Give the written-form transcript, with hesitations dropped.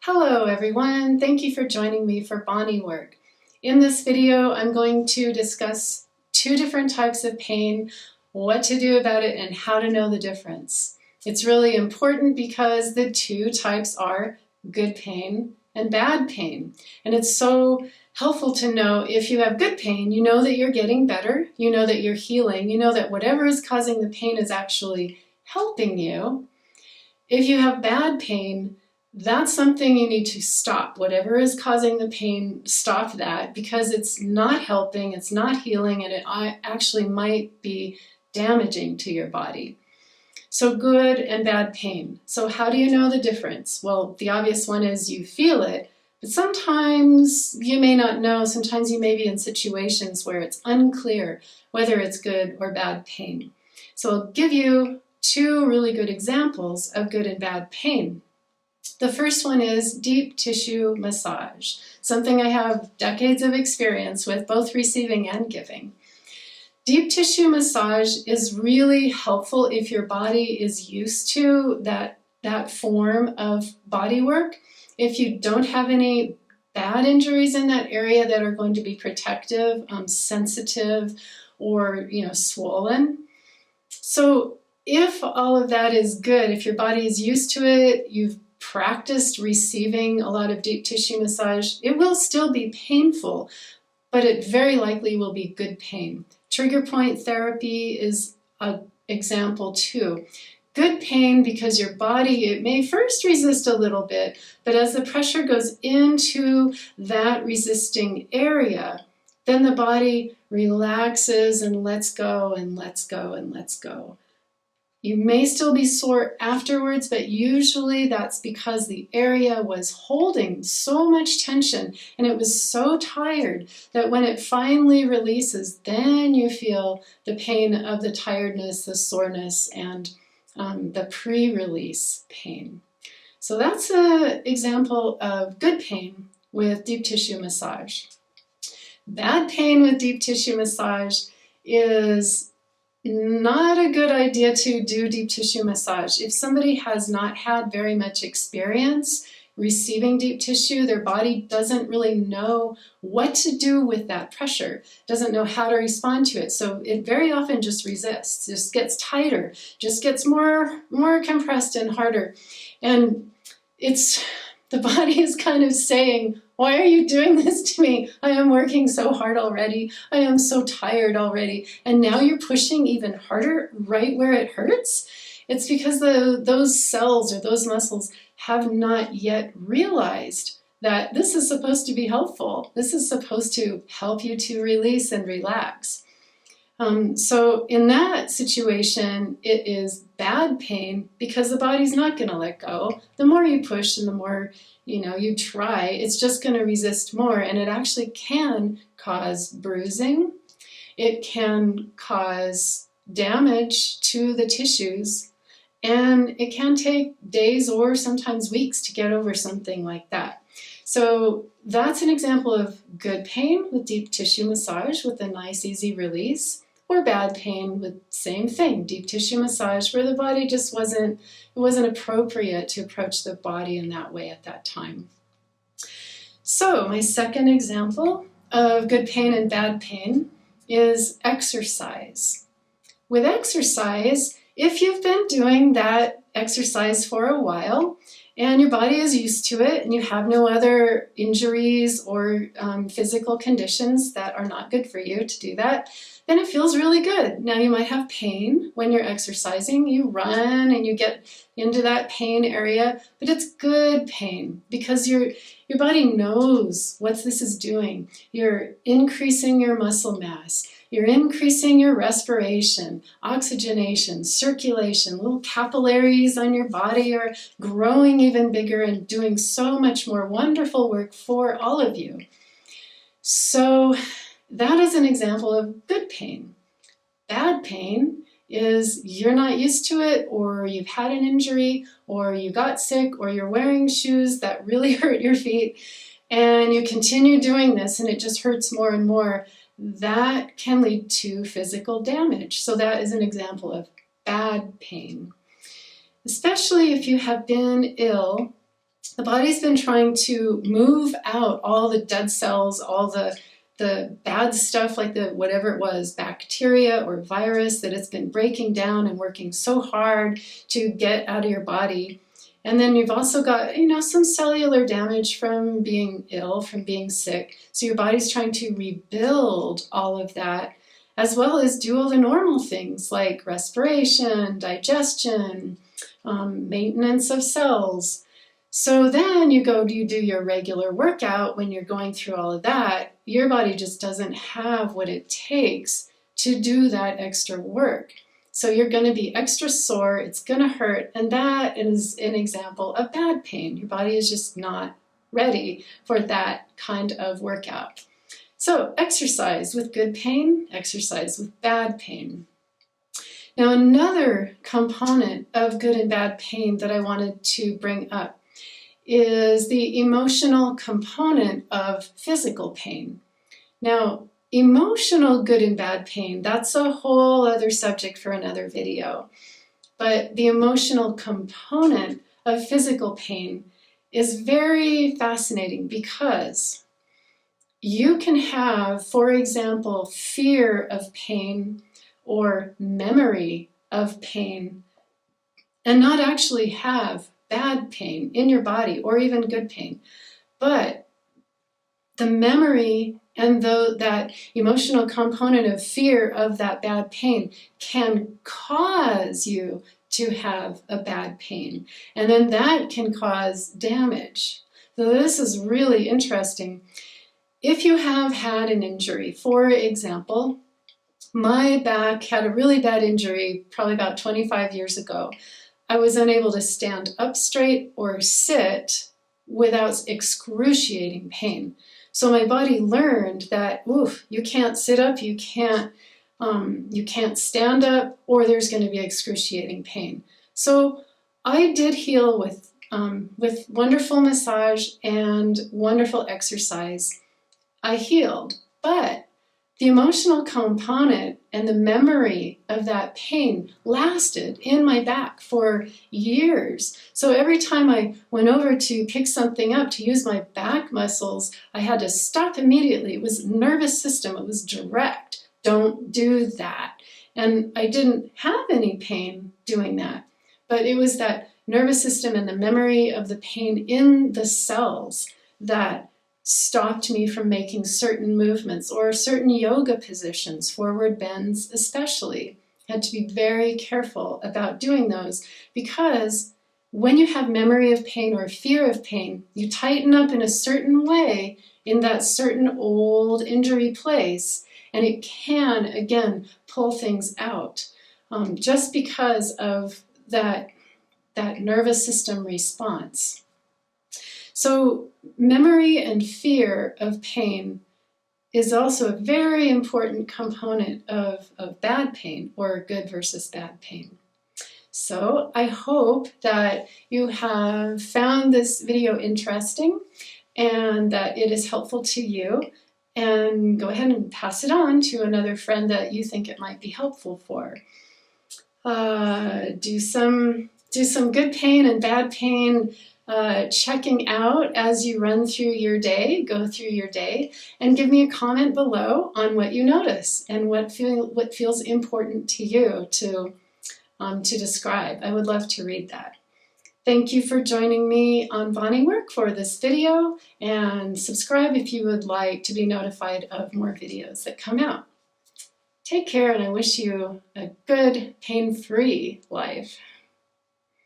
Hello everyone, thank you for joining me for Body Work. In this video I'm going to discuss two different types of pain, what to do about it, and how to know the difference. It's really important because the two types are good pain and bad pain. And it's so helpful to know if you have good pain, you know that you're getting better, you know that you're healing, you know that whatever is causing the pain is actually helping you. If you have bad pain, that's something you need to stop. Whatever is causing the pain, stop that, because it's not helping, it's not healing, and it actually might be damaging to your body. So good and bad pain. So how do you know the difference? Well, the obvious one is you feel it, but sometimes you may not know. Sometimes you may be in situations where it's unclear whether it's good or bad pain. So I'll give you two really good examples of good and bad pain. The first one is deep tissue massage, something I have decades of experience with, both receiving and giving. Deep tissue massage is really helpful if your body is used to that form of body work. If you don't have any bad injuries in that area that are going to be protective, sensitive, or swollen. So if all of that is good, if your body is used to it, you've practiced receiving a lot of deep tissue massage, it will still be painful, but it very likely will be good pain. Trigger point therapy is an example too. Good pain because your body, it may first resist a little bit, but as the pressure goes into that resisting area, then the body relaxes and lets go and lets go and lets go. You may still be sore afterwards, but usually that's because the area was holding so much tension and it was so tired that when it finally releases, then you feel the pain of the tiredness, the soreness, and the pre-release pain. So that's an example of good pain with deep tissue massage. Bad pain with deep tissue massage is not a good idea to do deep tissue massage. If somebody has not had very much experience receiving deep tissue, their body doesn't really know what to do with that pressure, doesn't know how to respond to it. So it very often just resists, just gets tighter, just gets more compressed and harder. And the body is kind of saying, why are you doing this to me? I am working so hard already. I am so tired already. And now you're pushing even harder right where it hurts? It's because those cells or those muscles have not yet realized that this is supposed to be helpful. This is supposed to help you to release and relax. So in that situation, it is bad pain because the body's not going to let go. The more you push and the more you try, it's just going to resist more, and it actually can cause bruising. It can cause damage to the tissues, and it can take days or sometimes weeks to get over something like that. So that's an example of good pain with deep tissue massage with a nice easy release, or bad pain with same thing, deep tissue massage where the body just wasn't appropriate to approach the body in that way at that time. So my second example of good pain and bad pain is exercise. With exercise, if you've been doing that exercise for a while and your body is used to it and you have no other injuries or physical conditions that are not good for you to do that, then it feels really good. Now you might have pain when you're exercising. You run and you get into that pain area, but it's good pain because your body knows what this is doing. You're increasing your muscle mass. You're increasing your respiration, oxygenation, circulation. Little capillaries on your body are growing even bigger and doing so much more wonderful work for all of you. So that is an example of good pain. Bad pain is you're not used to it, or you've had an injury, or you got sick, or you're wearing shoes that really hurt your feet, and you continue doing this and it just hurts more and more. That can lead to physical damage. So that is an example of bad pain. Especially if you have been ill The body's been trying to move out all the dead cells, all the bad stuff like the whatever it was, bacteria or virus that it's been breaking down and working so hard to get out of your body. And then you've also got, some cellular damage from being ill, from being sick. So your body's trying to rebuild all of that, as well as do all the normal things like respiration, digestion, maintenance of cells. So then you do your regular workout. When you're going through all of that, your body just doesn't have what it takes to do that extra work. So you're going to be extra sore, it's going to hurt, and that is an example of bad pain. Your body is just not ready for that kind of workout. So exercise with good pain, exercise with bad pain. Now another component of good and bad pain that I wanted to bring up is the emotional component of physical pain. Now, emotional good and bad pain, that's a whole other subject for another video. But the emotional component of physical pain is very fascinating because you can have, for example, fear of pain or memory of pain and not actually have bad pain in your body or even good pain. But the memory and that emotional component of fear of that bad pain can cause you to have a bad pain. And then that can cause damage. So this is really interesting. If you have had an injury, for example, my back had a really bad injury probably about 25 years ago. I was unable to stand up straight or sit without excruciating pain. So my body learned that, you can't sit up, you can't stand up, or there's going to be excruciating pain. So I did heal with wonderful massage and wonderful exercise. I healed, but the emotional component and the memory of that pain lasted in my back for years. So every time I went over to pick something up to use my back muscles, I had to stop immediately. It was nervous system. It was direct. Don't do that. And I didn't have any pain doing that. But it was that nervous system and the memory of the pain in the cells that stopped me from making certain movements or certain yoga positions, forward bends especially. I had to be very careful about doing those because when you have memory of pain or fear of pain, you tighten up in a certain way in that certain old injury place, and it can, again, pull things out just because of that nervous system response. So memory and fear of pain is also a very important component of bad pain or good versus bad pain. So I hope that you have found this video interesting and that it is helpful to you. And go ahead and pass it on to another friend that you think it might be helpful for. Do some good pain and bad pain checking out as you run through your day, go through your day, and give me a comment below on what you notice and what feels important to you to describe. I would love to read that. Thank you for joining me on Bonnie Work for this video, and subscribe if you would like to be notified of more videos that come out. Take care, and I wish you a good, pain-free life.